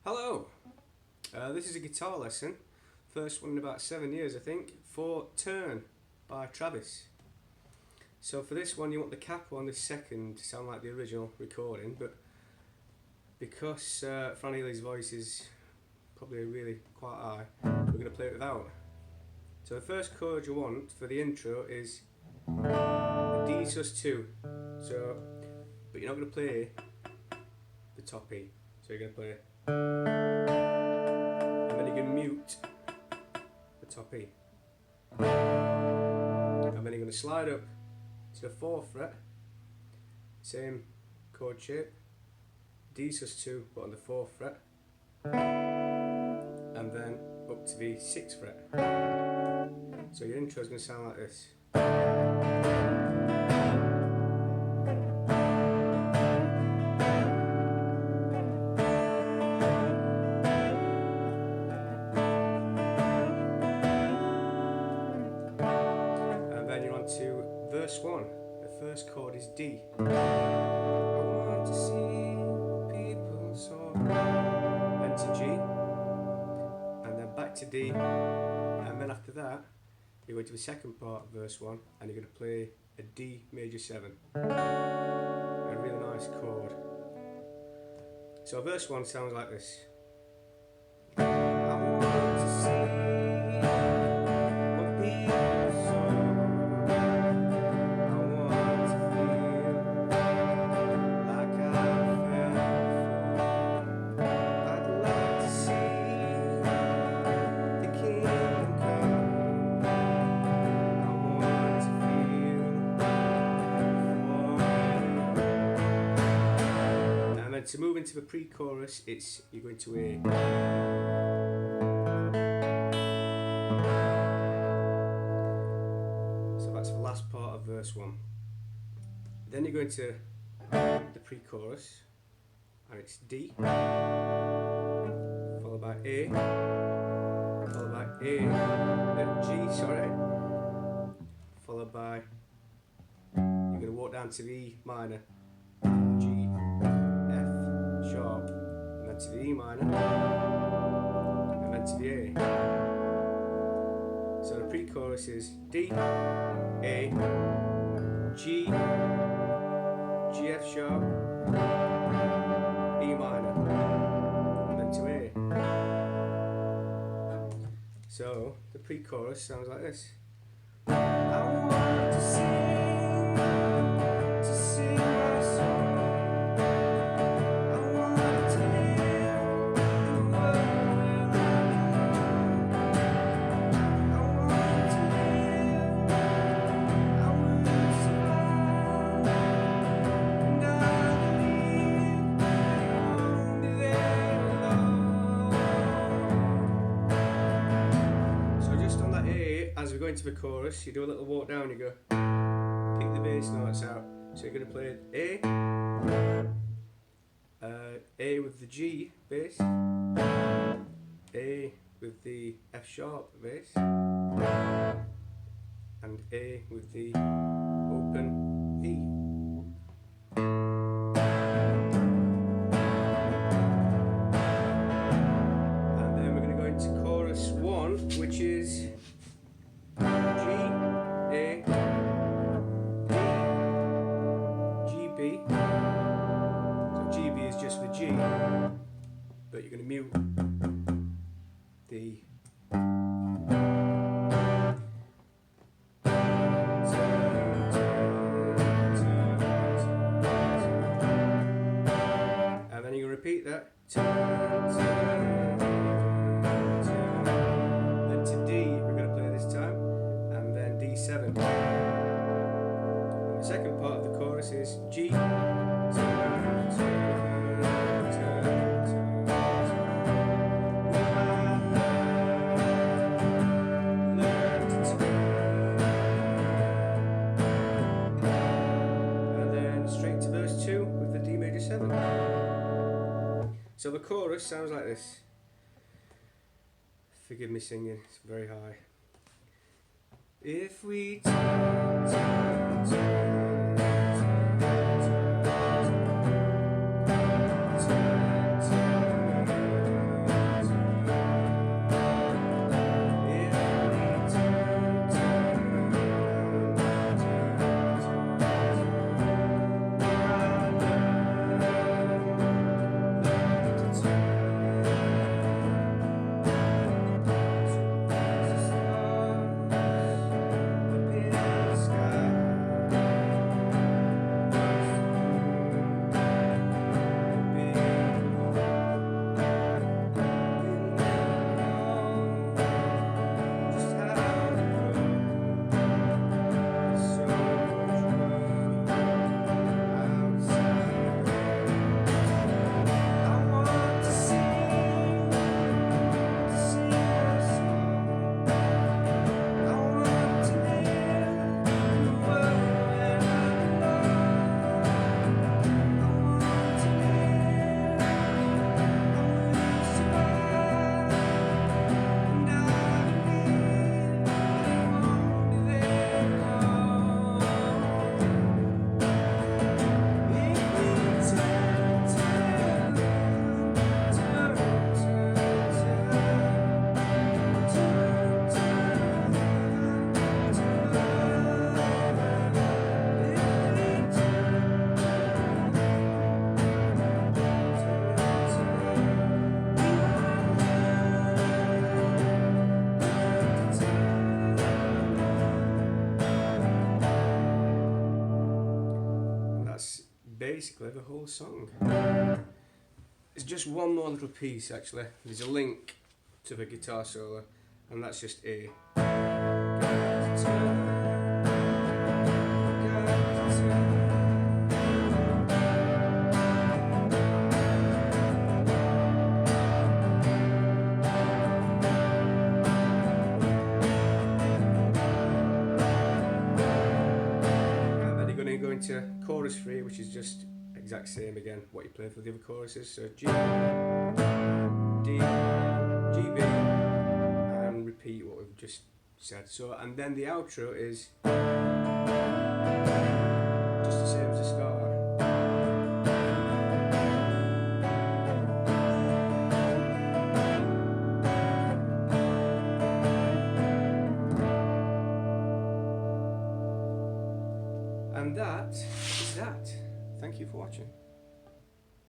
Hello! This is a guitar lesson, first one in about 7 years I think, for Turn by Travis. So for this one you want the capo on the second to sound like the original recording, but because Fran Healy's voice is probably really quite high, we're going to play it without. So the first chord you want for the intro is a D sus2, but you're not going to play the top E, so you're going to play, and then you're going to mute the top E, and then you're going to slide up to the 4th fret, same chord shape, D sus2 but on the 4th fret, and then up to the 6th fret. So your intro is going to sound like this. And then you're on to verse 1. The first chord is D. I want to see people so. Then to G, and then back to D, and then after that you go to the second part of verse 1 and you're going to play a D major 7. A really nice chord. So verse 1 sounds like this. I want to see what people saw. I want to feel like I felt before. I'd like to see the kingdom come. To move into the pre-chorus, you're going to A. So that's the last part of verse 1. Then you're going to the pre-chorus, and it's D, followed by A, followed by G, followed by, you're going to walk down to the E minor, G, sharp, and then to the E minor, and then to the A. So the pre-chorus is D, A, G, G F sharp, E minor, and then to A. So the pre-chorus sounds like this. I want to sing my song. As we go into the chorus, you do a little walk down, you go, pick the bass notes out. So you're going to play A with the G bass, A with the F sharp bass, and A with the open E. And then we're going to go into chorus 1, which is G, A, D, G, B. So G, B is just the G, but you're going to mute the and then you're going to repeat that. Then to D, we're going to play this time. D7. And the second part of the chorus is G, and then straight to verse 2 with the D major 7. So the chorus sounds like this. Forgive me singing, it's very high. If we turn, turn, turn, turn, turn, turn, turn, turn, basically the whole song. It's just one more little piece actually. There's a link to the guitar solo, and that's just A. Go into chorus 3, which is just exact same again what you play for the other choruses, so G, D, G, B, and repeat what we've just said. So, and then the outro is just the same as the start. And that is that. Thank you for watching.